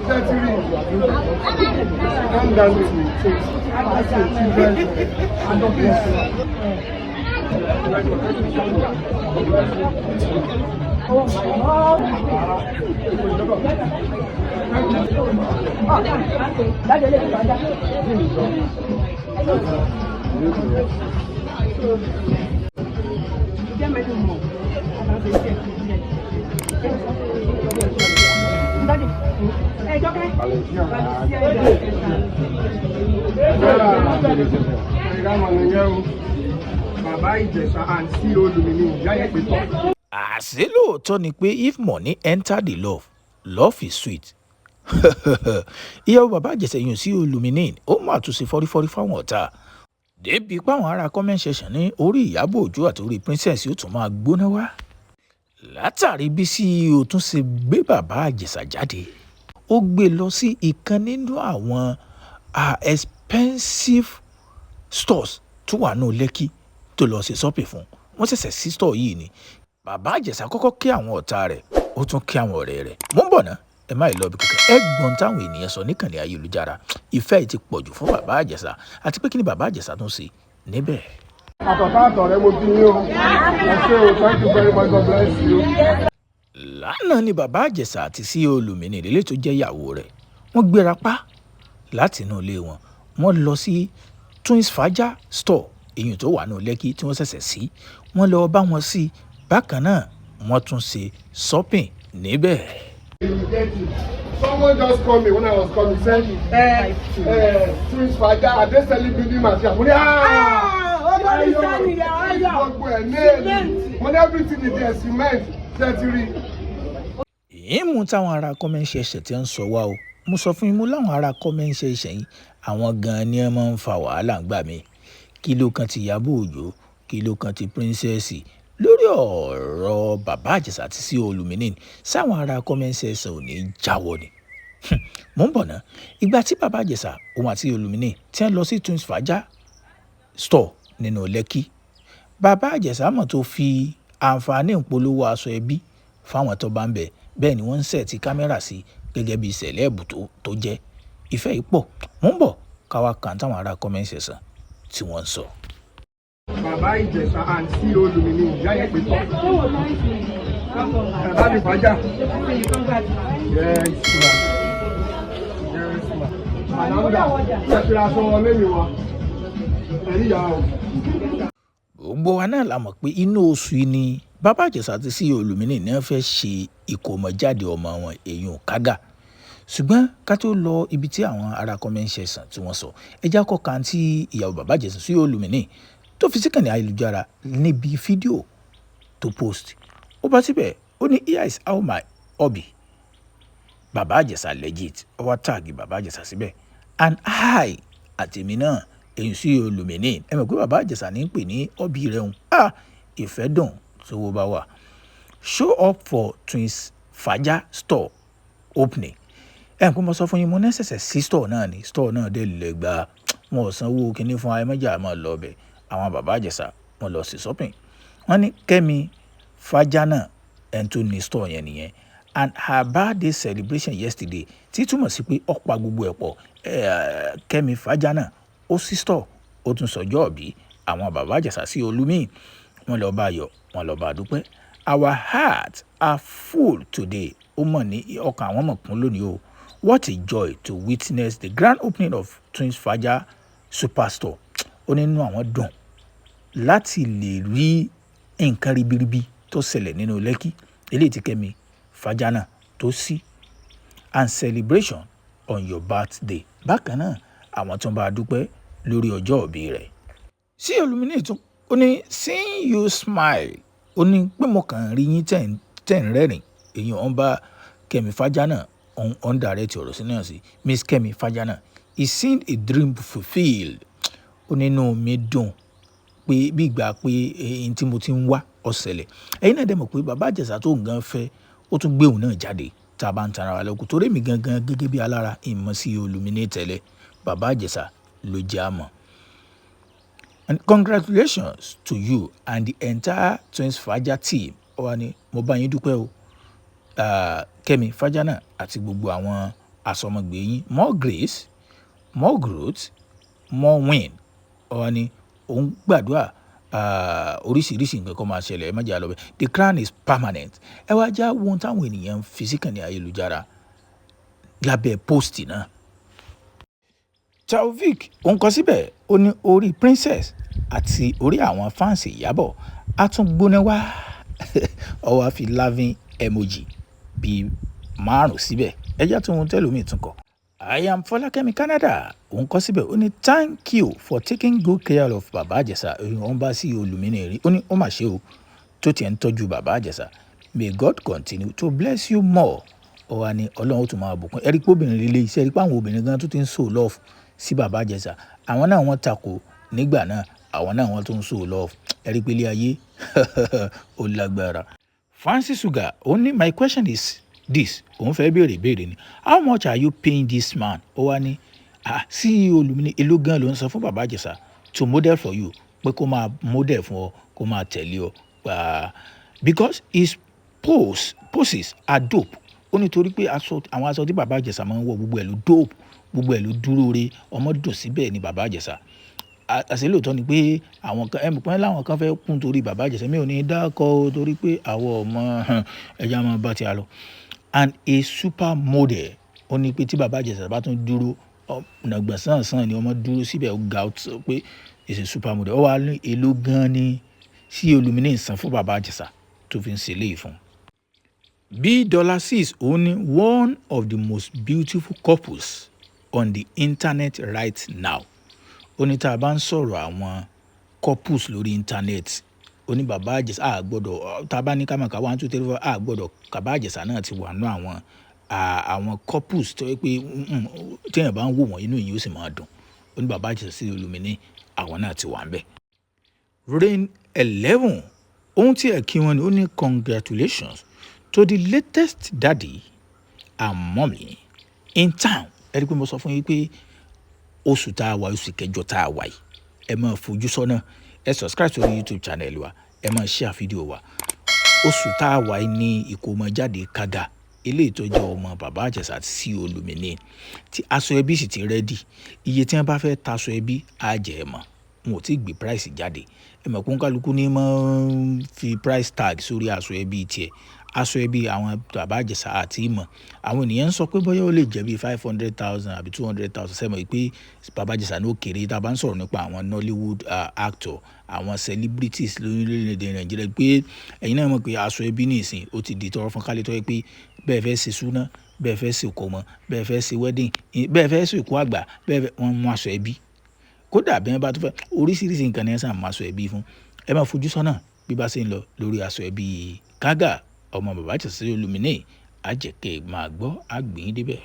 Come down with me. Oh my God. Baba IJESHA and Ceoolumineeofficial. Àṣé lóòótọ́ ni pé if money enter the love, love is sweet. Ìyàwó Baba IJESHA yùn Ceooluminee ó mà tún ṣe fọ́rífọ́rí fáwọn ọ̀tá. Débi páwọn ará comment section ní orí Iyabo Ojo àti orí Princess yóò tún máa gbóná wá. Látàrí bí CEO tún ṣe gbé Baba IJESHA jáde. Ó gbé lọ sí ìkan nínú àwọn expensive stores tó wà ní Lekki tó lọ ṣe shopping fún. Wọ́n ṣẹ̀ṣẹ̀ sí store yìí ni. Baba IJESHA kọ́kọ́ kí àwọn ọ̀tá rẹ̀, ó tún kí àwọn ọ̀rẹ́ rẹ̀. Mo ń bọ̀ ná, ẹ má lọ bí kankan. Ẹ̀gbọ́n táwọn ènìyàn sọ níkànnì ayélujára. Ìfẹ́ yìí ti pọ̀jù fún Baba IJESHA àti pé kí ni Baba IJESHA tún ṣe níbẹ̀. Àtọ̀tọ̀ rẹ̀ mo bí yín o. Ẹ ṣé o, thank you very much, God bless you. Lánàá ni Baba IJESHA àti Ceooluminee lélẹ̀ tó jẹ́ ìyàwó rẹ̀. Wọ́n gbéra pa láti inú ilé wọn. Wọ́n lọ sí TwinsFaja store èyí tó wà ní Lekki tí wọ́n ṣẹ̀ṣẹ̀ sí. Wọ́n lọ bá wọn sí. Bákan náà wọ́n tún ṣe shopping níbẹ̀. Someone just called me when I was coming, said, TwinsFaja, are they selling building material? Money, everything is there, cement, 33. Ìmú táwọn ará comment section tí ń sọ wá o. Mo sọ fún yín mo láwọn ará comment section yìí, àwọn gan-an ni wọ́n máa ń fa wàhálà ńgbà mí. Kí ló kan ti Iyabo Ojo, kí ló kan ti Princess lórí ọ̀rọ̀ Baba IJESHA àti Ceooluminee sáwọn ará comment section ò ní jáwọ́ ni. Mo ń bọ̀ ná, ìgbà tí Baba IJESHA òun àti Ceooluminee tí wọ́n lọ sí TwinsFaja store nínú Lekki, Baba IJESHA mọ̀ tó fi àǹfààní ìpolówó aṣọ ẹbí fáwọn tó bá ń bẹ̀, bẹ́ẹ̀ ni wọ́n ń sẹ̀tì kámẹ́rà sí gẹ́gẹ́ bí sẹ̀lẹ́bù tó jẹ́. Ìfẹ́ yìí pọ̀. Mo ń bọ̀ káwá kan táwọn ará comment section tí wọ́n ń sọ. Baba IJESHA and Ceooluminee, Aigbe. Baba IJESHA. Yes, Gbogbo wa náà la mọ̀ pé inú oṣù yìí ni Baba IJESHA àti Ceooluminee náà fẹ́ ṣe ìkómọjáde ọmọ wọn èyún kága. Ṣùgbọ́n ká tó lọ ibi tí àwọn ará comment section tí wọ́n sọ, ẹ jẹ́ kó kan tí ìyàwó Baba IJESHA Ceooluminee tó fi síkànnì ayélujára níbi fídíò tó post. Ó bá síbẹ̀, ó ní here is how my hobby Baba IJESHA legit. Ó wá tag Baba IJESHA síbẹ̀. And I àtèmi náà èyí Ceooluminee. Ẹ mọ̀ pé Baba IJESHA ní ń pè ní hobby rẹ̀ hùn. Ìfẹ́ dùn tó wó bá wà. Show up for TwinsFaja store opening. Ẹ kò mọ̀ sọ fún yín mo nẹ́sẹ̀sẹ̀ sí store náà ni. Store náà dé lè gba wọn ò sanwó kíní fún ayémọ́jà máa lọ bẹ̀. Àwọn Baba IJESHA wọ́n lọ sí shopping. Wọ́n ní Kẹ́mi Fájá náà ẹni tó ní store yẹn nìyẹn. And her birthday celebration yesterday tí túmọ̀ sí pé ó pa gbogbo ẹ̀ pọ̀. Kẹ́mi Fájá náà ó sí store ó tún sọjọ́ òbí. Àwọn Baba IJESHA Ceooluminee wọ́n lọ bá yọ̀ wọ́n lọ bá dúpẹ́. Our hearts are full today. Ó mọ̀ ní ọkàn àwọn mọ̀ kún lónìí o. What a joy to witness the grand opening of TwinsFaja superstore. Ó ní inú àwọn dùn láti lè rí nǹkan ribiribi tó ṣẹlẹ̀ nínú Lekki eléyìí tí Kẹ́mi Fájá náà tó sí. And celebration on your birthday. Bákan náà àwọn tó ń bá a dúpẹ́ lórí ọjọ́ òbí rẹ̀. Ceooluminee tún ó ní seeing you smile. Ó ní pé mo kàn rí yín tẹ̀ ń rẹ́rìn. Èyí ọ̀n bá Kẹ́mi Fájá náà on direct ọ̀rọ̀ sí náà sí. Miss Kẹ́mi Fájá náà. It seemed a dream fulfilled. Ó nínú mi dùn pé bí ìgbà pé ẹ̀yin tí mo ti ń wá ó ṣẹlẹ̀. Ẹ̀yin náà dẹ̀ mọ̀ pé Baba IJESHA tó ń gan fẹ́ ó tún gbé òun náà jáde tá a bá ń tara wa lọ́kùn torí mi gangan gẹ́gẹ́ bí alára ìmọ̀ Ceooluminee tẹ́lẹ̀ Baba IJESHA ló jẹ́ àmọ́. And congratulations to you and the entire TwinsFaja team. Ó wá ní mo bá yín dúpẹ́ o. Kẹ́mi Fájá náà àti gbogbo àwọn àsọmọgbé yín more grace more growth more win ọ̀wá ni òun gbàdúrà oríṣiríṣi nǹkan kan máa ṣẹlẹ̀ ẹ má jà lọ bẹ́ẹ̀ the crown is permanent ẹ wá já wọn táwọn ènìyàn fi síkàn ní ayélujára lábẹ́ post náà. Taofik òun kọ síbẹ̀ ó ní orí princess àti orí àwọn fáǹsì Ìyábọ̀ á tún gbóná wá ó wá fi laughing emoji bíi 5 síbẹ̀ ẹjá tó ń tẹ́lómi tún kọ. I am Fọlákẹ́mi Canada òun kọ síbẹ̀ ó ní thank you for taking good care of Baba IJESHA òun bá sí Ceoolumineeofficial ó ní ó mà ṣe o tó tiẹ̀ ń tọ́jú Baba IJESHA may God continue to bless you more ó wá ní ọlọ́run ó tún máa bùkún ẹ̀rí pé obìnrin líle iṣẹ́ ẹ̀rí pé àwọn obìnrin gan tó ti ń show love sí Baba IJESHA àwọn náà wọ́n takò nígbà náà àwọn náà wọ́n tó ń show love ẹ̀rí pé ilé ayé ó lágbára. Fancy Sugar ó ní my question is this òun fẹ́ béèrè ni how much are you paying this man ó wá ní Ceoolumineeofficial èló gan ló ń san fún Baba IJESHA to model for you pé kó máa model fún ọ kó máa tẹ̀lé ọ because his poses are dope ó nítorí pé àwọn aṣọ tí Baba IJESHA máa ń wọ gbogbo ẹ̀ ló dope gbogbo ẹ̀ ló dúró re ọmọ dùn síbẹ̀ ni Baba IJESHA àṣẹ lóòótọ́ ni pé àwọn kan ẹ̀mí pọ́n láwọn kan fẹ́ kún torí Baba IJESHA mi ò ní dákọ̀ torí pé àwọn ọmọ ẹja máa bá ti a lọ and a super model ó ní pé tí Baba IJESHA bá tún dúró nàgbà sàn ni ọmọ dúró síbẹ̀ ó ga ó pé is a super model ó wà ní èló gan ni Ceoolumineeofficial san fún Baba IJESHA tó fi ń ṣe léyìí fún. B$6 ó ní one of the most beautiful couples on the internet right now ó ní tá a bá ń sọ̀rọ̀ àwọn couples lórí internet ó ní Baba IJESHA àgbọ̀dọ̀ tá a bá ní kámọ̀ká 1 2 3 4 àgbọ̀dọ̀ Baba IJESHA náà ti wà nú àwọn couples tó yẹ pé téèyàn bá ń wò wọ́n inú yìí ó sì máa dùn ó ní Baba IJESHA Ceoolumineeofficial àwọn náà ti wà ń bẹ̀. Rain 11 ohun tí ẹ̀ kí wọn ni ó ní congratulations to the latest daddy and mommy in town ẹ rí i pé mo sọ fún yín pé oṣù tá a wà oṣù kẹjọ tá a wà yìí ẹ máa fojú sọ́nà ẹ subscribe sórí YouTube channel wa ẹ máa share fídíò wa oṣù tá a wà yìí ní ìkómọjáde kága ilé ìtọ́jú ọmọ Baba IJESHA àti Ceoolumineeofficial tí aṣọ ẹbí sì ti rẹ́dì iye tí wọ́n bá fẹ́ ta aṣọ ẹbí á jẹ́ ẹ̀ mọ́ wọn ò tí ì gbé price jáde ẹ mọ̀ pé kálukú ní máa ń fi price tag sórí aṣọ ẹbí tiẹ̀ aṣọ ẹbí àwọn Baba IJESHA àti ìmọ̀ àwọn ènìyàn ń sọ pé bóyá ó lè jẹ́ bí 500,000 àbí 200,000 sẹ́mọ̀ pé Baba IJESHA ní ó kéré tá a bá ń sọ̀rọ̀ nípa àwọn Nollywood actor àwọn celebrities lórílẹ̀‐èdè Nàìjíríà pé ẹ̀yin náà mọ̀ pé aṣọ ẹbí nìsín ó ti di tọrọ fún kálí tó yẹ pé bẹ́ẹ̀ fẹ́ ṣe súná bẹ́ẹ̀ fẹ́ ṣe ìkómọ bẹ́ẹ̀ fẹ́ ṣe wedding bẹ́ẹ̀ fẹ́ ṣe ìkó àgbà bẹ́ẹ̀ fẹ́ wọ́n mú aṣọ ẹbí kódà bẹ́ẹ̀ bá tó fẹ́ oríṣiríṣi nǹkan ní ẹ̀ sàn mú aṣọ ẹbí fún ẹ máa fojú sọ́nà bí bá ṣe ń lọ lórí aṣọ ẹbí kágà ọmọ Baba IJESHA Ceoolumineeofficial àjẹkẹ́ máa gbọ́ àgbẹ̀yìn débẹ̀.